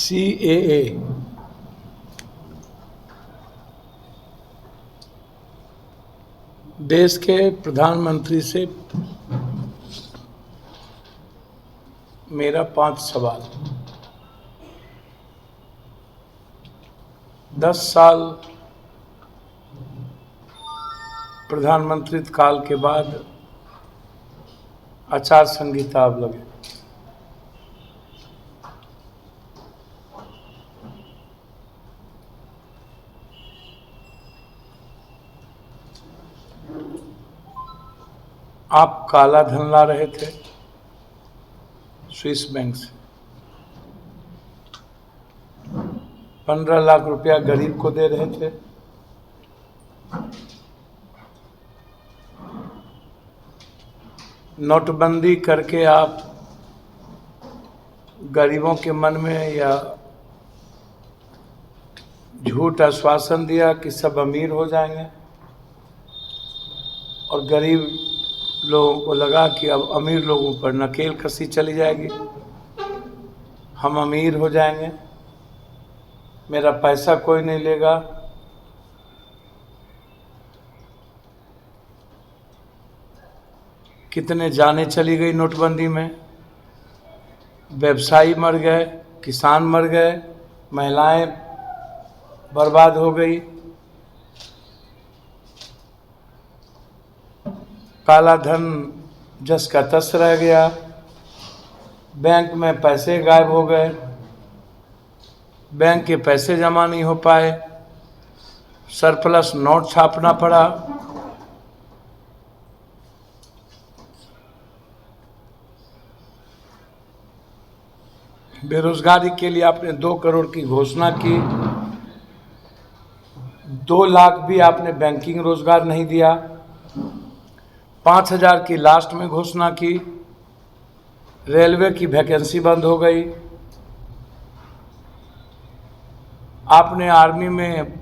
CAA देश के प्रधानमंत्री से मेरा 5 सवाल। 10 साल प्रधानमंत्री काल के बाद आचार संहिता अब लगे। आप काला धन ला रहे थे स्विस बैंक से। 15 लाख रुपया गरीब को दे रहे थे। नोटबंदी करके आप गरीबों के मन में या झूठ आश्वासन दिया कि सब अमीर हो जाएंगे, और गरीब लोगों को लगा कि अब अमीर लोगों पर नकेल कसी चली जाएगी, हम अमीर हो जाएंगे, मेरा पैसा कोई नहीं लेगा। कितने जाने चली गई नोटबंदी में, व्यवसायी मर गए, किसान मर गए, महिलाएं बर्बाद हो गई। काला धन जस का तस रह गया, बैंक में पैसे गायब हो गए, बैंक के पैसे जमा नहीं हो पाए, सरप्लस नोट छापना पड़ा। बेरोजगारी के लिए आपने 2 करोड़ की घोषणा की, 2 लाख भी आपने बैंकिंग रोजगार नहीं दिया। 5,000 की लास्ट में घोषणा की। रेलवे की वैकेंसी बंद हो गई। आपने आर्मी में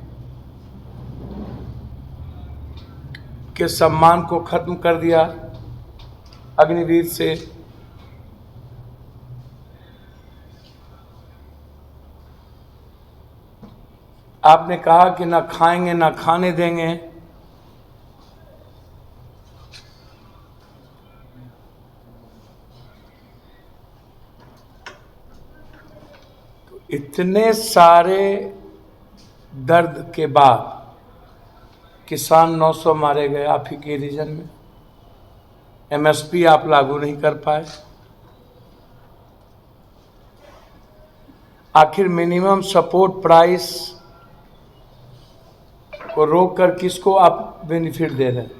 के सम्मान को खत्म कर दिया अग्निवीर से। आपने कहा कि ना खाएंगे ना खाने देंगे। तो इतने सारे दर्द के बाद किसान 900 मारे गए आप ही के रीजन में। MSP आप लागू नहीं कर पाए। आखिर मिनिमम सपोर्ट प्राइस को रोककर किसको आप बेनिफिट दे रहे हैं?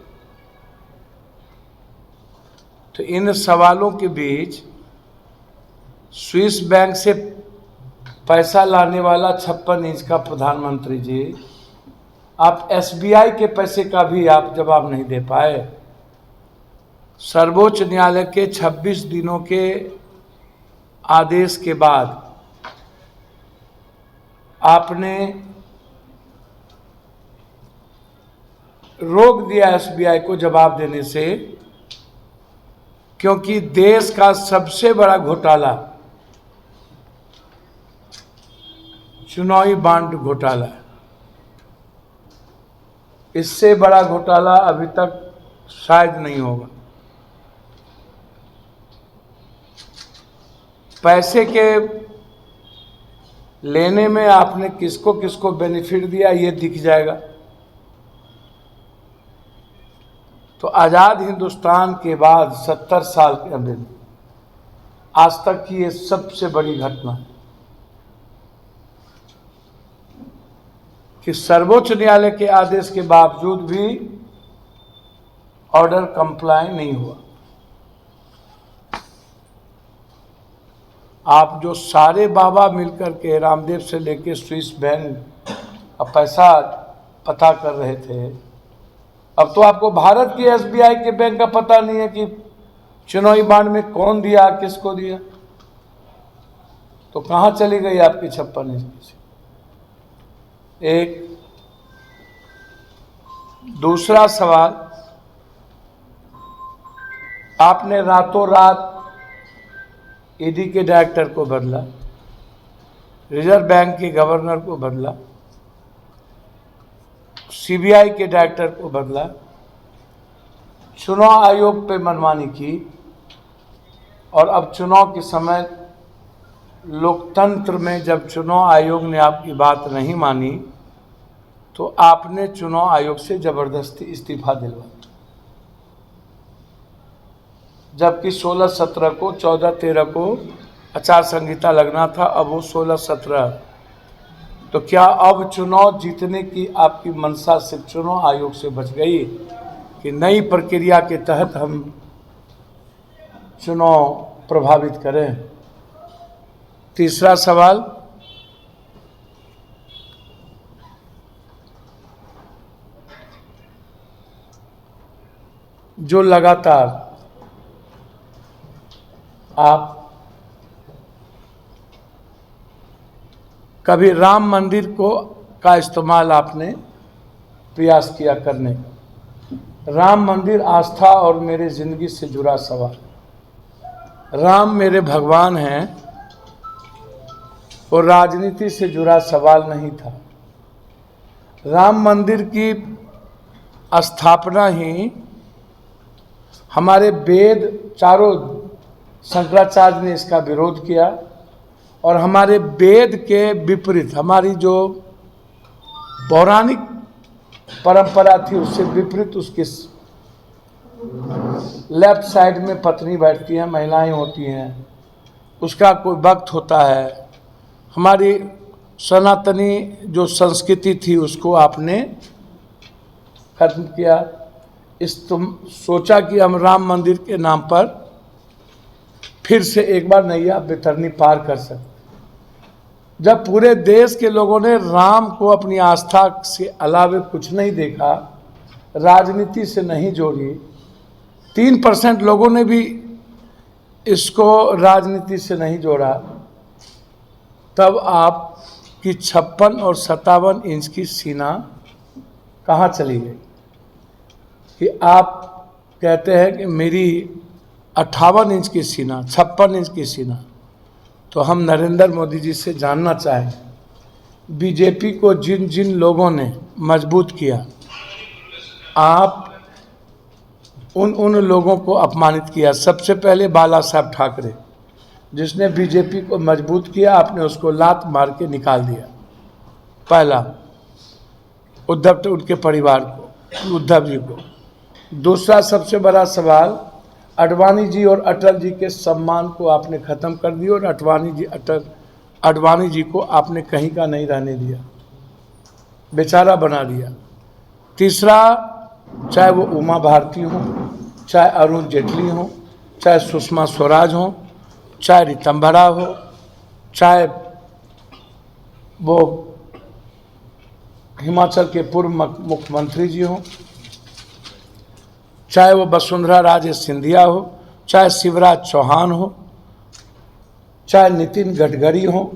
तो इन सवालों के बीच स्विस बैंक से पैसा लाने वाला 56 इंच का प्रधानमंत्री जी, आप SBI के पैसे का भी आप जवाब नहीं दे पाए। सर्वोच्च न्यायालय के 26 दिनों के आदेश के बाद आपने रोक दिया SBI को जवाब देने से, क्योंकि देश का सबसे बड़ा घोटाला चुनावी बांड घोटाला है। इससे बड़ा घोटाला अभी तक शायद नहीं होगा। पैसे के लेने में आपने किसको किसको बेनिफिट दिया ये दिख जाएगा। तो आज़ाद हिंदुस्तान के बाद 70 साल के अंदर आज तक की ये सबसे बड़ी घटना है कि सर्वोच्च न्यायालय के आदेश के बावजूद भी ऑर्डर कंप्लाई नहीं हुआ। आप जो सारे बाबा मिलकर के रामदेव से लेके स्विस बैंक का पैसा पता कर रहे थे, अब तो आपको भारत की SBI के बैंक का पता नहीं है कि चुनावी बांड में कौन दिया, किसको दिया। तो कहां चली गई आपकी 56 इंच? एक दूसरा सवाल, आपने रातों रात ईडी के डायरेक्टर को बदला। रिजर्व बैंक के गवर्नर को बदला, सीबीआई के डायरेक्टर को बदला, चुनाव आयोग पे मनमानी की, और अब चुनाव के समय लोकतंत्र में जब चुनाव आयोग ने आपकी बात नहीं मानी तो आपने चुनाव आयोग से जबरदस्ती इस्तीफा दिलवाया, जबकि 16-17 को 14-13 को आचार संहिता लगना था, अब वो 16-17। तो क्या अब चुनाव जीतने की आपकी मंशा सिर्फ चुनाव आयोग से बच गई कि नई प्रक्रिया के तहत हम चुनाव प्रभावित करें? तीसरा सवाल, जो लगातार आप कभी राम मंदिर का इस्तेमाल आपने प्रयास किया करने का। राम मंदिर आस्था और मेरे जिंदगी से जुड़ा सवाल। राम मेरे भगवान हैं और राजनीति से जुड़ा सवाल नहीं था। राम मंदिर की स्थापना ही हमारे वेद चारों, शंकराचार्य ने इसका विरोध किया और हमारे वेद के विपरीत हमारी जो पौराणिक परंपरा थी उससे विपरीत उसके लेफ्ट साइड में पत्नी बैठती हैं, महिलाएं होती हैं, उसका कोई वक्त होता है। हमारी सनातनी जो संस्कृति थी उसको आपने खत्म किया। तुम सोचा कि हम राम मंदिर के नाम पर फिर से एक बार नैया बैतरनी पार कर सकते। जब पूरे देश के लोगों ने राम को अपनी आस्था से अलावे कुछ नहीं देखा, राजनीति से नहीं जोड़ी, 3% लोगों ने भी इसको राजनीति से नहीं जोड़ा, तब आपकी 56 और 57 इंच की सीना कहाँ चली गई कि आप कहते हैं कि मेरी 58 इंच की सीना, 56 इंच की सीना। तो हम नरेंद्र मोदी जी से जानना चाहें, बीजेपी को जिन जिन लोगों ने मजबूत किया, आप उन लोगों को अपमानित किया। सबसे पहले बाला साहब ठाकरे, जिसने बीजेपी को मजबूत किया, आपने उसको लात मार के निकाल दिया। पहला उद्धव, उनके परिवार को, उद्धव जी को। दूसरा सबसे बड़ा सवाल, अडवाणी जी और अटल जी के सम्मान को आपने ख़त्म कर दिया और अडवाणी जी को आपने कहीं का नहीं रहने दिया, बेचारा बना दिया। तीसरा, चाहे वो उमा भारती हो, चाहे अरुण जेटली हो, चाहे सुषमा स्वराज हो, चाहे रितंभरा हो, चाहे वो हिमाचल के पूर्व मुख्यमंत्री जी हो, चाहे वो वसुंधरा राजे सिंधिया हो, चाहे शिवराज चौहान हो, चाहे नितिन गडकरी हो,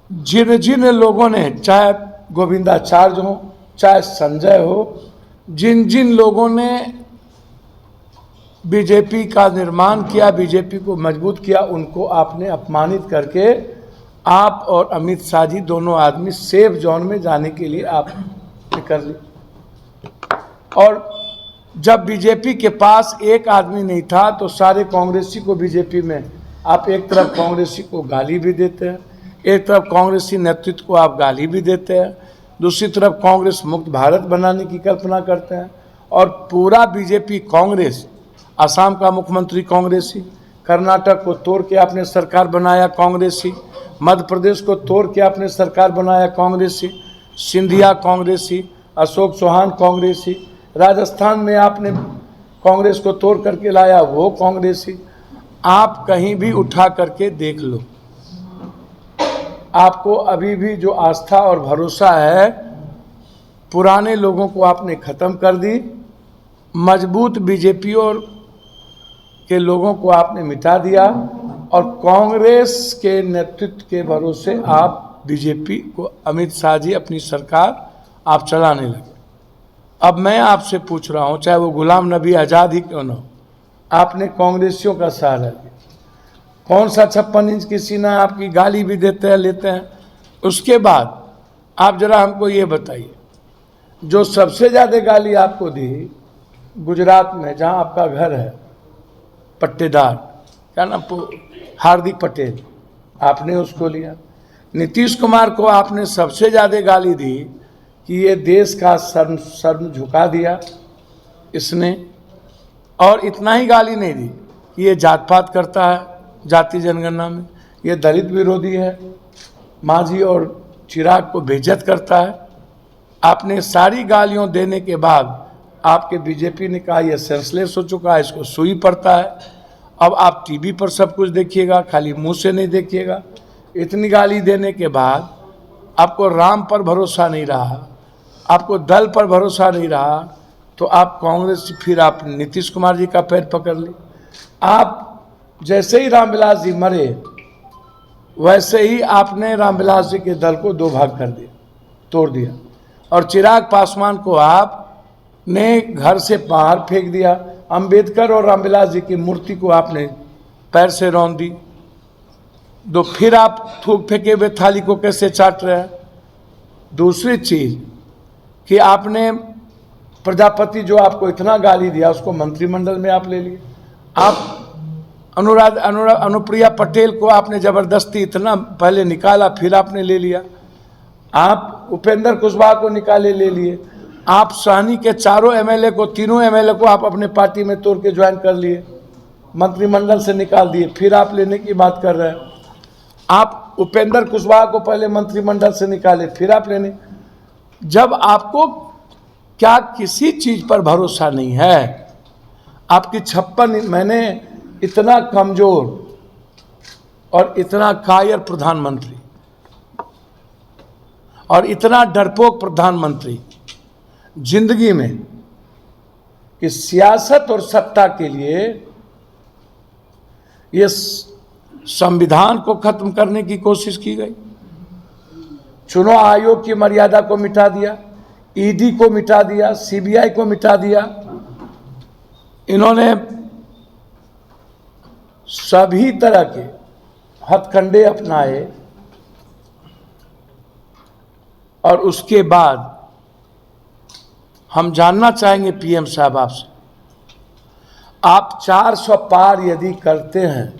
जिन जिन लोगों ने, चाहे गोविंदाचार्य हो, चाहे संजय हो, जिन जिन लोगों ने बीजेपी का निर्माण किया, बीजेपी को मजबूत किया, उनको आपने अपमानित करके आप और अमित शाह जी दोनों आदमी सेफ जोन में जाने के लिए आप कर ली। और जब बीजेपी के पास एक आदमी नहीं था तो सारे कांग्रेसी को बीजेपी में, आप एक तरफ कांग्रेसी को गाली भी देते हैं, एक तरफ कांग्रेसी नेतृत्व को आप गाली भी देते हैं, दूसरी तरफ कांग्रेस मुक्त भारत बनाने की कल्पना करते हैं। और पूरा बीजेपी कांग्रेस, असम का मुख्यमंत्री कांग्रेसी, कर्नाटक को तोड़ के आपने सरकार बनाया कांग्रेसी, मध्य प्रदेश को तोड़ के आपने सरकार बनाया कांग्रेसी, सिंधिया कांग्रेसी, अशोक चौहान कांग्रेसी, राजस्थान में आपने कांग्रेस को तोड़ करके लाया वो कांग्रेसी। आप कहीं भी उठा करके देख लो, आपको अभी भी जो आस्था और भरोसा है, पुराने लोगों को आपने ख़त्म कर दी, मजबूत बीजेपी और के लोगों को आपने मिटा दिया और कांग्रेस के नेतृत्व के भरोसे आप बीजेपी को, अमित शाह जी अपनी सरकार आप चलाने लगे। अब मैं आपसे पूछ रहा हूं, चाहे वो गुलाम नबी आज़ाद ही क्यों ना हो, आपने कांग्रेसियों का सहारा लिया। कौन सा 56 इंच की सीना है आपकी, गाली भी देते हैं, लेते हैं। उसके बाद आप जरा हमको ये बताइए, जो सबसे ज़्यादा गाली आपको दी गुजरात में, जहां आपका घर है, पट्टेदार, क्या नाम, हार्दिक पटेल, आपने उसको लिया। नीतीश कुमार को आपने सबसे ज़्यादा गाली दी कि ये देश का सर झुका दिया इसने, और इतना ही गाली नहीं दी कि ये जात पात करता है, जाति जनगणना में, ये दलित विरोधी है, मांझी और चिराग को बेइज्जत करता है। आपने सारी गालियों देने के बाद आपके बीजेपी ने कहा यह सेंसलेस हो चुका है, इसको सुई पड़ता है। अब आप टीवी पर सब कुछ देखिएगा, खाली मुंह से नहीं देखिएगा। इतनी गाली देने के बाद आपको राम पर भरोसा नहीं रहा, आपको दल पर भरोसा नहीं रहा, तो आप कांग्रेस, फिर आप नीतीश कुमार जी का पैर पकड़ ली। आप जैसे ही रामविलास जी मरे, वैसे ही आपने रामविलास जी के दल को दो भाग कर दिया, तोड़ दिया, और चिराग पासवान को आपने घर से बाहर फेंक दिया। अंबेडकर और रामविलास जी की मूर्ति को आपने पैर से रौंद दी। तो फिर आप थूक फेंके हुए थाली को कैसे चाट रहे हैं? दूसरी चीज कि आपने प्रजापति, जो आपको इतना गाली दिया, उसको मंत्रिमंडल में आप ले लिए। आप अनुप्रिया पटेल को आपने जबरदस्ती इतना पहले निकाला, फिर आपने ले लिया। आप उपेंद्र कुशवाहा को निकाले, ले लिए। आप सहनी के चारों एमएलए को, तीनों एमएलए को आप अपने पार्टी में तोड़ के ज्वाइन कर लिए, मंत्रिमंडल से निकाल दिए, फिर आप लेने की बात कर रहे हैं। आप उपेंद्र कुशवाहा को पहले मंत्रिमंडल से निकाले, फिर आप लेने। जब आपको क्या किसी चीज पर भरोसा नहीं है, आपकी 56, मैंने इतना कमजोर और इतना कायर प्रधानमंत्री और इतना डरपोक प्रधानमंत्री जिंदगी में, कि सियासत और सत्ता के लिए ये संविधान को खत्म करने की कोशिश की गई, चुनाव आयोग की मर्यादा को मिटा दिया, ईडी को मिटा दिया, सीबीआई को मिटा दिया। इन्होंने सभी तरह के हथकंडे अपनाए, और उसके बाद हम जानना चाहेंगे पीएम साहब आपसे, आप 400 पार यदि करते हैं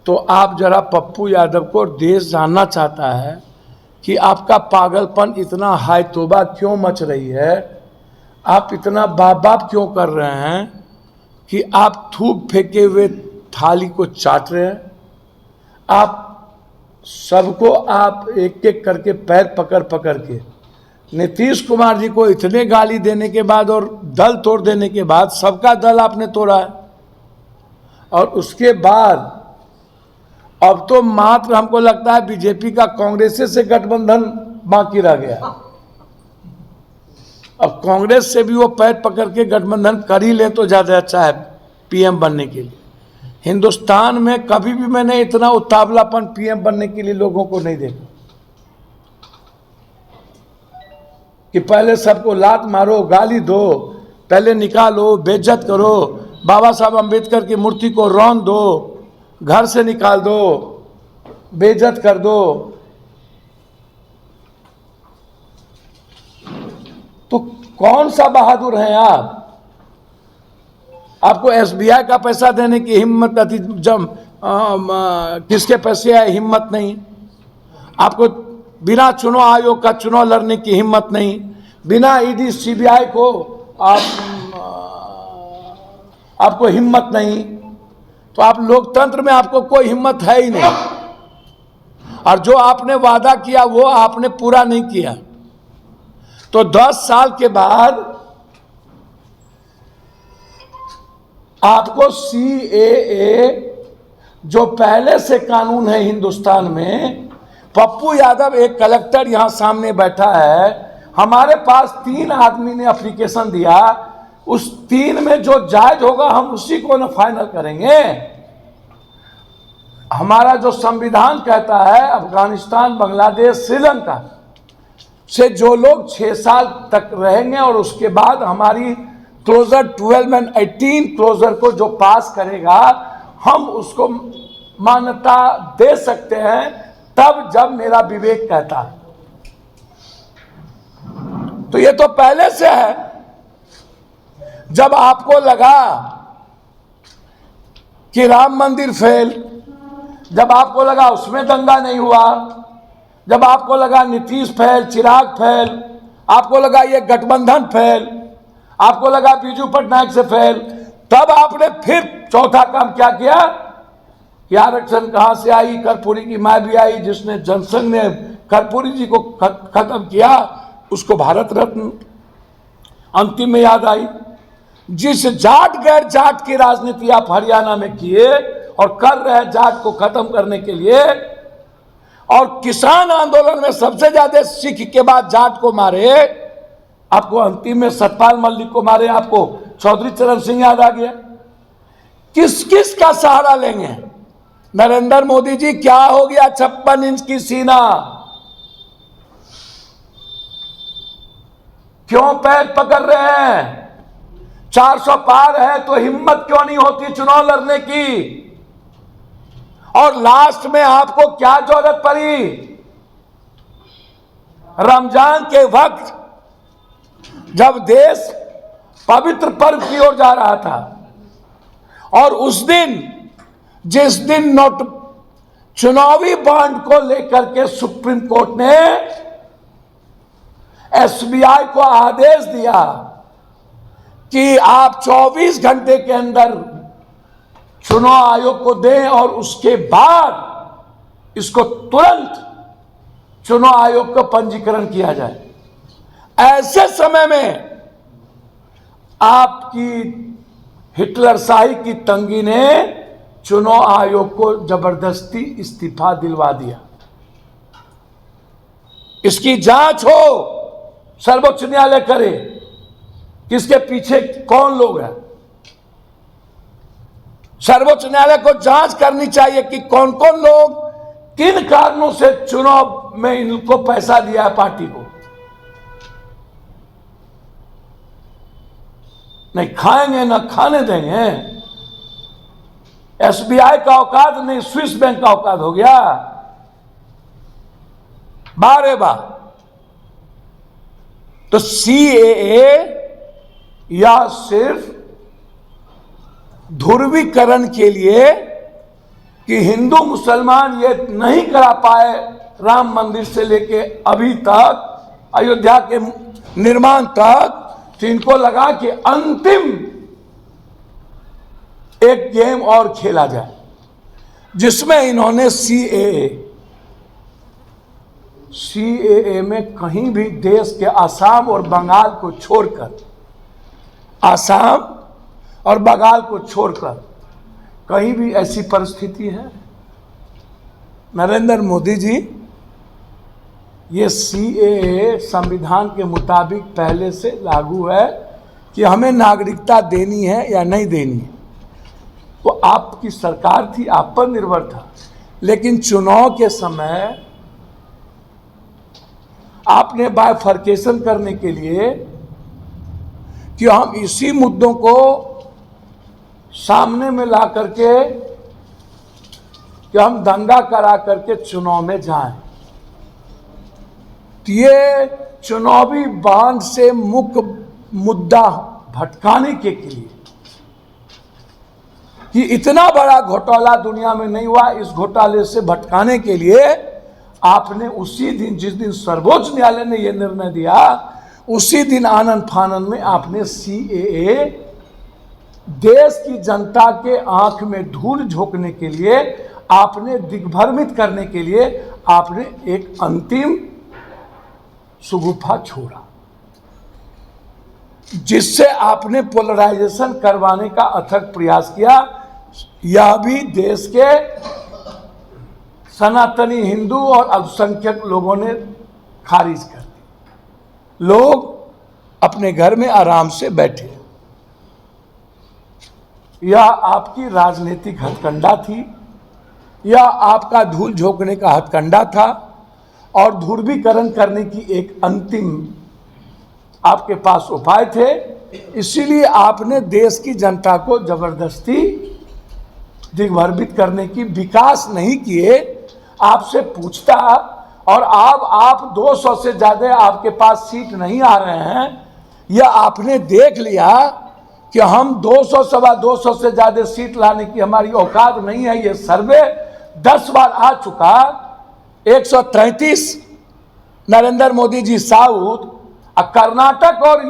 तो आप जरा पप्पू यादव को, देश जानना चाहता है कि आपका पागलपन इतना हाय तौबा क्यों मच रही है, आप इतना बाप बाप क्यों कर रहे हैं कि आप थूक फेंके हुए थाली को चाट रहे हैं। आप सबको आप एक एक करके पैर पकड़ पकड़ के, नीतीश कुमार जी को इतने गाली देने के बाद और दल तोड़ देने के बाद, सबका दल आपने तोड़ा है। और उसके बाद अब तो मात्र हमको लगता है बीजेपी का कांग्रेस से गठबंधन बाकी रह गया। अब कांग्रेस से भी वो पैर पकड़ के गठबंधन कर ही ले तो ज्यादा अच्छा है पीएम बनने के लिए। हिंदुस्तान में कभी भी मैंने इतना उतावलापन पीएम बनने के लिए लोगों को नहीं देखा कि पहले सबको लात मारो, गाली दो, पहले निकालो, बेइज्जत करो, बाबा साहब अंबेडकर की मूर्ति को रौंद दो, घर से निकाल दो, बेइज्जत कर दो। तो कौन सा बहादुर हैं आप? आपको एसबीआई का पैसा देने की हिम्मत थी, किसके पैसे आए, हिम्मत नहीं। आपको बिना चुनाव आयोग का चुनाव लड़ने की हिम्मत नहीं, बिना ईडी सीबीआई को आपको हिम्मत नहीं। तो आप लोकतंत्र में आपको कोई हिम्मत है ही नहीं, और जो आपने वादा किया वो आपने पूरा नहीं किया। तो 10 साल के बाद आपको सीएए, जो पहले से कानून है हिंदुस्तान में, पप्पू यादव एक कलेक्टर यहां सामने बैठा है, हमारे पास 3 आदमी ने एप्लीकेशन दिया, उस 3 में जो जायज होगा हम उसी को ना फाइनल करेंगे। हमारा जो संविधान कहता है अफगानिस्तान, बांग्लादेश, श्रीलंका से जो लोग 6 साल तक रहेंगे और उसके बाद हमारी क्लोजर 12 एंड 18 क्लोजर को जो पास करेगा, हम उसको मान्यता दे सकते हैं तब जब मेरा विवेक कहता है। तो ये तो पहले से है। जब आपको लगा कि राम मंदिर फेल, जब आपको लगा उसमें दंगा नहीं हुआ, जब आपको लगा नीतीश फेल, चिराग फेल, आपको लगा ये गठबंधन फेल, आपको लगा बीजू पटनायक से फेल, तब आपने फिर चौथा काम क्या किया कि आरक्षण कहां से आई, कर्पूरी की मां भी आई, जिसने जनसंघ ने कर्पूरी जी को खत्म किया उसको भारत रत्न अंतिम में याद आई। जिस जाट गैर जाट की राजनीति आप हरियाणा में किए और कर रहे जाट को खत्म करने के लिए, और किसान आंदोलन में सबसे ज्यादा सिख के बाद जाट को मारे, आपको अंतिम में सतपाल मलिक को मारे, आपको चौधरी चरण सिंह याद आ गया। किस किस का सहारा लेंगे? नरेंद्र मोदी जी क्या हो गया 56 इंच की सीना? क्यों पैर पकड़ रहे हैं? 400 पार है तो हिम्मत क्यों नहीं होती चुनाव लड़ने की? और लास्ट में आपको क्या जरूरत पड़ी? रमजान के वक्त जब देश पवित्र पर्व की ओर जा रहा था, और उस दिन जिस दिन चुनावी बॉन्ड को लेकर के सुप्रीम कोर्ट ने एसबीआई को आदेश दिया कि आप 24 घंटे के अंदर चुनाव आयोग को दें और उसके बाद इसको तुरंत चुनाव आयोग का पंजीकरण किया जाए, ऐसे समय में आपकी हिटलरशाही की तंगी ने चुनाव आयोग को जबरदस्ती इस्तीफा दिलवा दिया। इसकी जांच हो, सर्वोच्च न्यायालय करे किसके पीछे कौन लोग हैं। सर्वोच्च न्यायालय को जांच करनी चाहिए कि कौन कौन लोग किन कारणों से चुनाव में इनको पैसा दिया है पार्टी को। नहीं खाएंगे ना खाने देंगे। एसबीआई का औकात नहीं, स्विस बैंक का औकात हो गया। बारे बार तो सीएए या सिर्फ ध्रुवीकरण के लिए कि हिंदू मुसलमान ये नहीं करा पाए राम मंदिर से लेके अभी तक अयोध्या के निर्माण तक, तो इनको लगा कि अंतिम एक गेम और खेला जाए जिसमें इन्होंने सीएए में कहीं भी देश के असम और बंगाल को छोड़कर, असम और बंगाल को छोड़कर कहीं भी ऐसी परिस्थिति है? नरेंद्र मोदी जी, ये सीएए संविधान के मुताबिक पहले से लागू है कि हमें नागरिकता देनी है या नहीं देनी है, वो आपकी सरकार थी, आप पर निर्भर था। लेकिन चुनाव के समय आपने बाइफर्केशन करने के लिए कि हम इसी मुद्दों को सामने में ला करके कि हम दंगा करा करके चुनाव में जाएं, तो ये चुनावी बांध से मुख्य मुद्दा भटकाने के लिए कि इतना बड़ा घोटाला दुनिया में नहीं हुआ, इस घोटाले से भटकाने के लिए आपने उसी दिन, जिस दिन सर्वोच्च न्यायालय ने यह निर्णय दिया, उसी दिन आनंद फानन में आपने सीएए देश की जनता के आंख में धूल झोंकने के लिए, आपने दिग्भ्रमित करने के लिए आपने एक अंतिम सुगुफा छोड़ा, जिससे आपने पोलराइजेशन करवाने का अथक प्रयास किया। यह भी देश के सनातनी हिंदू और अल्पसंख्यक लोगों ने खारिज कर दी। लोग अपने घर में आराम से बैठे। यह आपकी राजनीतिक हथकंडा थी, यह आपका धूल झोंकने का हथकंडा था और ध्रुवीकरण करने की एक अंतिम आपके पास उपाय थे। इसीलिए आपने देश की जनता को जबरदस्ती दिग्भ्रमित करने की, विकास नहीं किए, आपसे पूछता और आप 200 से ज़्यादा आपके पास सीट नहीं आ रहे हैं, या आपने देख लिया कि हम 200 सवा 200 से ज़्यादा सीट लाने की हमारी औकात नहीं है। ये सर्वे 10 बार आ चुका, 133 नरेंद्र मोदी जी साउथ, कर्नाटक और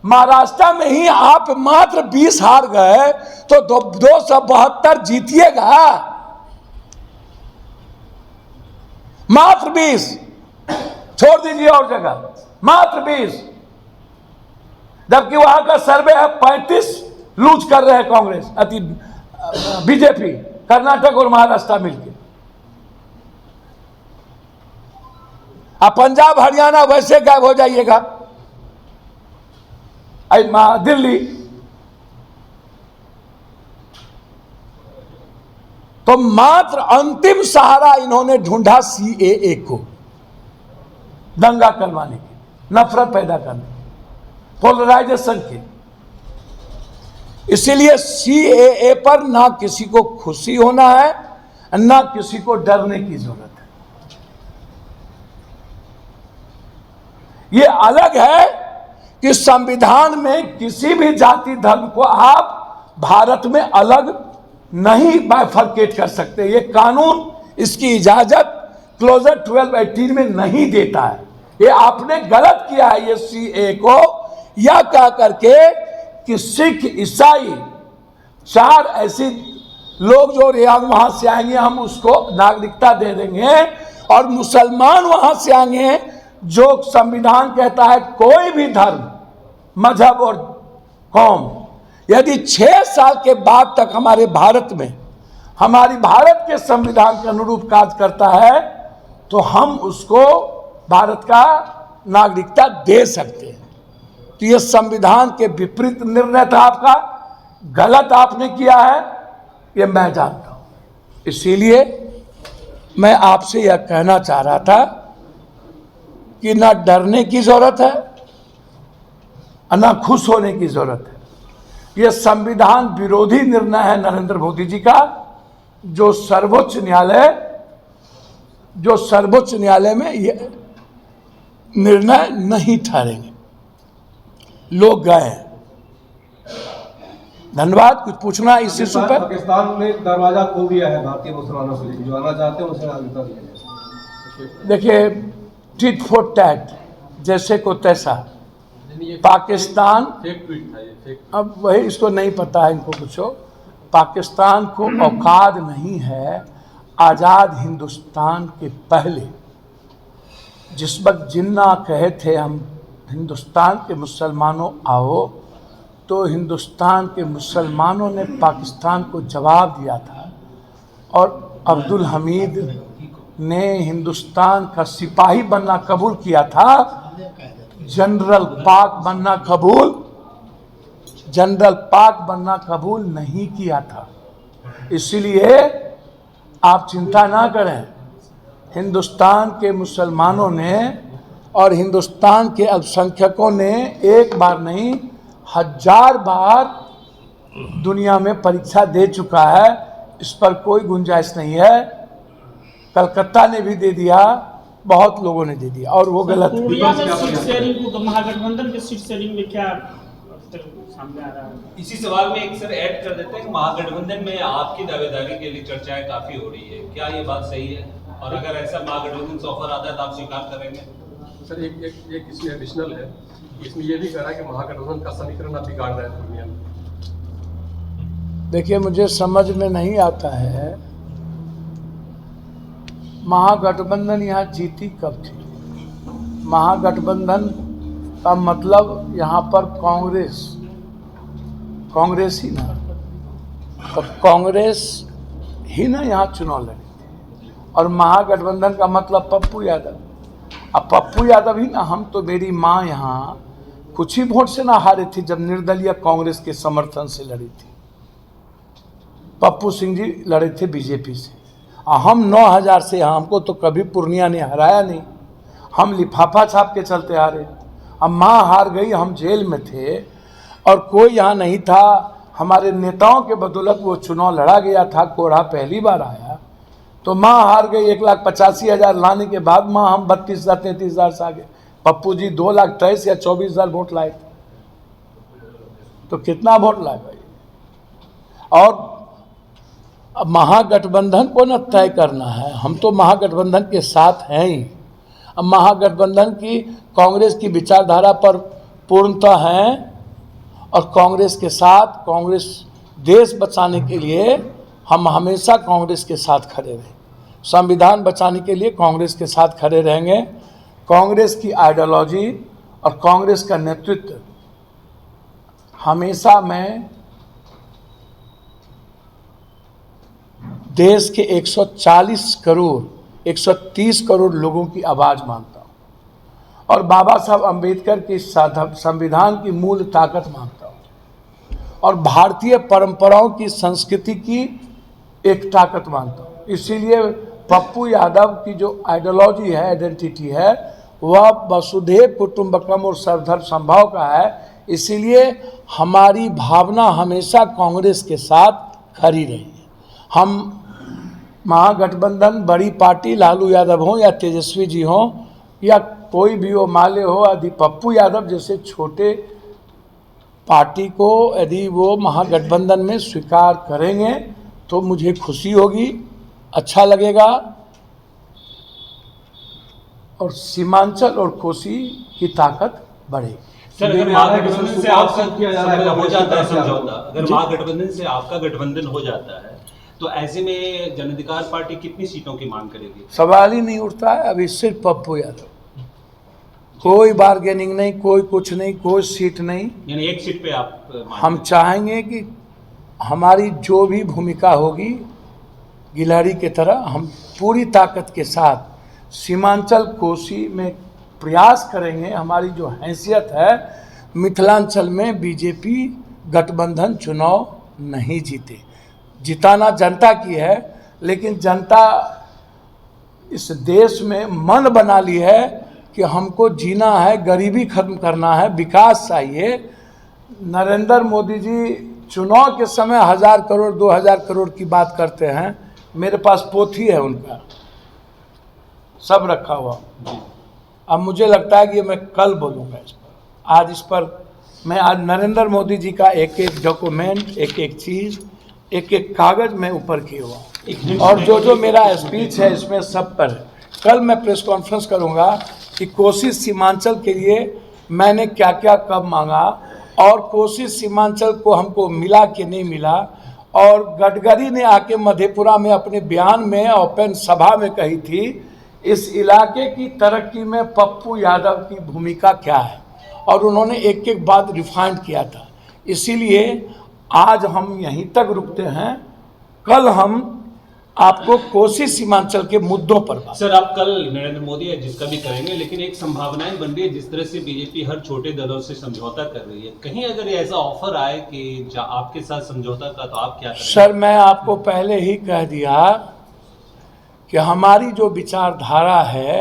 महाराष्ट्र में ही आप मात्र 20 हार गए, तो 272 जीतिएगा, मात्र 20, छोड़ दीजिए और जगह, मात्र 20, जबकि वहां का सर्वे है 35 लूज कर रहे हैं कांग्रेस अति बीजेपी, कर्नाटक और महाराष्ट्र मिलकर। अब पंजाब हरियाणा वैसे गायब हो जाइएगा, दिल्ली, तो मात्र अंतिम सहारा इन्होंने ढूंढा सीएए को, दंगा करवाने की, नफरत पैदा करने की, पोलराइजेशन की। इसीलिए सीएए पर ना किसी को खुशी होना है, ना किसी को डरने की जरूरत है। ये अलग है कि संविधान में किसी भी जाति धर्म को आप भारत में अलग नहीं बाइफरकेट कर सकते। ये कानून इसकी इजाजत क्लोजर 1218 में नहीं देता है। ये आपने गलत किया है ये सीए को, या कह करके कि सिख, ईसाई, 4 ऐसे लोग जो वहां से आएंगे हम उसको नागरिकता दे देंगे, और मुसलमान वहां से आएंगे जो संविधान कहता है कोई भी धर्म, मजहब और कौम यदि 6 साल के बाद तक हमारे भारत में, हमारी भारत के संविधान के अनुरूप कार्य करता है, तो हम उसको भारत का नागरिकता दे सकते हैं। तो ये संविधान के विपरीत निर्णय था आपका, गलत आपने किया है, ये मैं जानता हूं। इसीलिए मैं आपसे यह कहना चाह रहा था कि ना डरने की जरूरत है, ना खुश होने की जरूरत है। यह संविधान विरोधी निर्णय है नरेंद्र मोदी जी का, जो सर्वोच्च न्यायालय में ये निर्णय नहीं ठहरेंगे। लोग गए। धन्यवाद। कुछ पूछना इस इशू पर? पाकिस्तान ने दरवाजा खोल दिया है भारतीय मुसलमानों के लिए, जो आना चाहते हैं उसे नागरिकता दिया। देखिए, टिट फॉर टैट, जैसे को तैसा। पाकिस्तान, अब वही इसको नहीं पता है, इनको पूछो। पाकिस्तान को औकात नहीं है आज़ाद हिंदुस्तान के पहले, जिस वक्त जिन्ना कहे थे हम हिंदुस्तान के मुसलमानों आओ, तो हिंदुस्तान के मुसलमानों ने पाकिस्तान को जवाब दिया था, और अब्दुल हमीद ने हिंदुस्तान का सिपाही बनना कबूल किया था, जनरल पाक बनना कबूल नहीं किया था। इसलिए आप चिंता ना करें, हिंदुस्तान के मुसलमानों ने और हिंदुस्तान के अल्पसंख्यकों ने एक बार नहीं 1000 बार दुनिया में परीक्षा दे चुका है, इस पर कोई गुंजाइश नहीं है। कलकत्ता ने भी दे दिया, बहुत लोगों ने दे दिया, और वो गलत है। महागठबंधन के सीट शेयरिंग में क्या सामने आ रहा है? इसी सवाल में एक सर ऐड कर देते हैं कि महागठबंधन में आपकी दावेदारी के लिए चर्चाएं काफी हो रही है, क्या ये बात सही है? और अगर ऐसा महागठबंधन से ऑफर आता है तो आप स्वीकार करेंगे? सर एक इसमें एडिशनल है, इसमें ये भी कह रहा है कि महागठबंधन का समीकरण आप बिगाड़ रहे हैं दुनिया में। देखिए, मुझे समझ में नहीं आता है महागठबंधन यहाँ जीती कब थी। महागठबंधन का मतलब यहाँ पर कांग्रेस ही ना, तो कांग्रेस ही ना यहाँ चुनाव लड़ी थी, और महागठबंधन का मतलब पप्पू यादव। अब पप्पू यादव ही ना, हम तो, मेरी माँ यहाँ कुछ ही वोट से ना हारे थी जब निर्दलीय कांग्रेस के समर्थन से लड़ी थी। पप्पू सिंह जी लड़े थे बीजेपी से, और हम 9000 से, हमको तो कभी पूर्णिया ने हराया नहीं, हम लिफाफा छाप के चलते हारे। अब माँ हार गई, हम जेल में थे और कोई यहाँ नहीं था, हमारे नेताओं के बदौलत वो चुनाव लड़ा गया था, कोढ़ा पहली बार आया, तो माँ हार गई 1,85,000 लाने के बाद माँ हम 32,000-33,000 से आगे। पप्पू जी 2,23,000 या 24,000 वोट लाए थे, तो कितना वोट लाए भाई। और अब महागठबंधन को न तय करना है, हम तो महागठबंधन के साथ हैं ही। अब महागठबंधन की कांग्रेस की विचारधारा पर पूर्णतः हैं और कांग्रेस के साथ, कांग्रेस देश बचाने के लिए हम हमेशा कांग्रेस के साथ खड़े रहे, संविधान बचाने के लिए कांग्रेस के साथ खड़े रहेंगे। कांग्रेस की आइडियोलॉजी और कांग्रेस का नेतृत्व हमेशा मैं देश के 140 करोड़ 130 करोड़ लोगों की आवाज़ मानता हूँ और बाबा साहब अम्बेडकर की संविधान की मूल ताकत मानता हूँ और भारतीय परंपराओं की, संस्कृति की एक ताकत मानता हूँ। इसीलिए पप्पू यादव की जो आइडियोलॉजी है, आइडेंटिटी है, वह वसुधैव कुटुंबकम और सर्वधर्म समभाव का है। इसीलिए हमारी भावना हमेशा कांग्रेस के साथ खड़ी रही है। हम महागठबंधन बड़ी पार्टी लालू यादव हो या तेजस्वी जी हो या कोई भी हो, माले हो, यदि पप्पू यादव जैसे छोटे पार्टी को यदि वो महागठबंधन में स्वीकार करेंगे तो मुझे खुशी होगी, अच्छा लगेगा और सीमांचल और कोसी की ताकत बढ़ेगी। सर, अगर महागठबंधन से आपका हो जाता है समझौता, अगर महागठबंधन से आपका गठबंधन हो जाता है तो ऐसे में जन अधिकार पार्टी कितनी सीटों की मांग करेगी? सवाल ही नहीं उठता है। अभी सिर्फ पप्पू यादव, कोई बार्गेनिंग नहीं, कोई कुछ नहीं, कोई सीट नहीं। यानी एक सीट पे आप हम चाहेंगे कि हमारी जो भी भूमिका होगी गिलहरी की तरह हम पूरी ताकत के साथ सीमांचल कोसी में प्रयास करेंगे। हमारी जो हैसियत है, मिथिलांचल में बीजेपी गठबंधन चुनाव नहीं जीते, जिताना जनता की है, लेकिन जनता इस देश में मन बना ली है कि हमको जीना है, गरीबी खत्म करना है, विकास चाहिए। नरेंद्र मोदी जी चुनाव के समय 1,000 करोड़ 2,000 करोड़ की बात करते हैं। मेरे पास पोथी है उनका, सब रखा हुआ। अब मुझे लगता है कि मैं कल बोलूँगा इस पर। आज इस पर मैं आज नरेंद्र मोदी जी का एक एक डॉक्यूमेंट, एक एक चीज़, एक एक कागज में ऊपर किया हुआ और जो जो मेरा स्पीच है इसमें सब पर है। कल मैं प्रेस कॉन्फ्रेंस करूंगा कि कोसी सीमांचल के लिए मैंने क्या क्या कब मांगा और कोसी सीमांचल को हमको मिला कि नहीं मिला। और गडकरी ने आके मधेपुरा में अपने बयान में ओपन सभा में कही थी, इस इलाके की तरक्की में पप्पू यादव की भूमिका क्या है, और उन्होंने एक एक बात रिफाइंड किया था। इसीलिए आज हम यहीं तक रुकते हैं, कल हम आपको कोसी सीमांचल के मुद्दों पर बात। सर, आप कल नरेंद्र मोदी या जिसका भी करेंगे, लेकिन एक संभावनाएं बन रही है जिस तरह से बीजेपी हर छोटे दलों से समझौता कर रही है, कहीं अगर ऐसा ऑफर आए कि आपके साथ समझौता का, तो आप क्या करेंगे? सर, मैं आपको पहले ही कह दिया कि हमारी जो विचारधारा है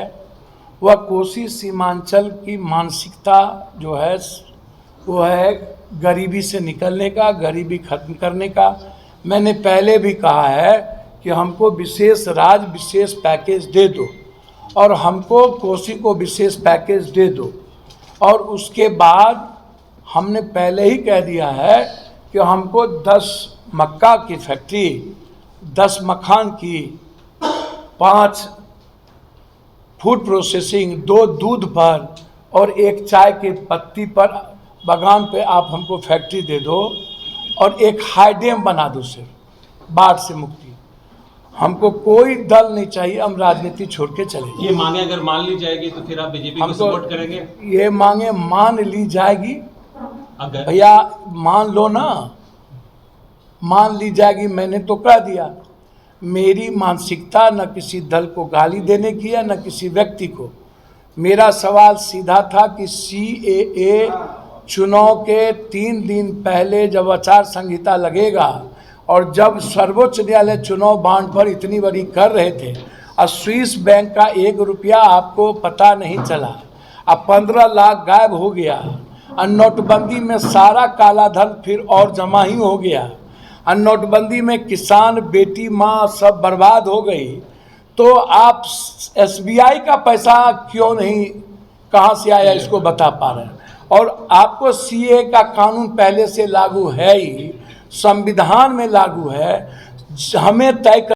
वह कोसी सीमांचल की मानसिकता जो है वो है गरीबी से निकलने का, गरीबी खत्म करने का। मैंने पहले भी कहा है कि हमको विशेष राज्य विशेष पैकेज दे दो और हमको कोसी को विशेष पैकेज दे दो। और उसके बाद हमने पहले ही कह दिया है कि हमको 10 मक्का की फैक्ट्री, 10 मखान की, 5 फूड प्रोसेसिंग, 2 दूध पर और 1 चाय के पत्ती पर बागान पे आप हमको फैक्ट्री दे दो और एक हाई डैम बना दो सिर्फ बाढ़ से मुक्ति। हमको कोई दल नहीं चाहिए, हम राजनीति छोड़ के चले। ये मांगे अगर मान ली जाएगी तो फिर आप बीजेपी को सपोर्ट करेंगे? ये मांगे मान ली जाएगी, अगर भैया मान लो ना, मान ली जाएगी। मैंने तो कह दिया, मेरी मानसिकता न किसी दल को गाली देने की है न किसी व्यक्ति को। मेरा सवाल सीधा था कि CAA चुनाव के 3 दिन पहले जब आचार संहिता लगेगा और जब सर्वोच्च न्यायालय चुनाव बांड पर इतनी बड़ी कर रहे थे और स्विस बैंक का 1 रुपया आपको पता नहीं चला, अब 15 लाख गायब हो गया, और नोटबंदी में सारा काला धन फिर और जमा ही हो गया, और नोटबंदी में किसान, बेटी, माँ सब बर्बाद हो गई, तो आप SBI का पैसा क्यों नहीं, कहाँ से आया इसको बता पा रहे हैं? और आपको CA का कानून पहले से लागू है ही, संविधान में लागू है, हमें तय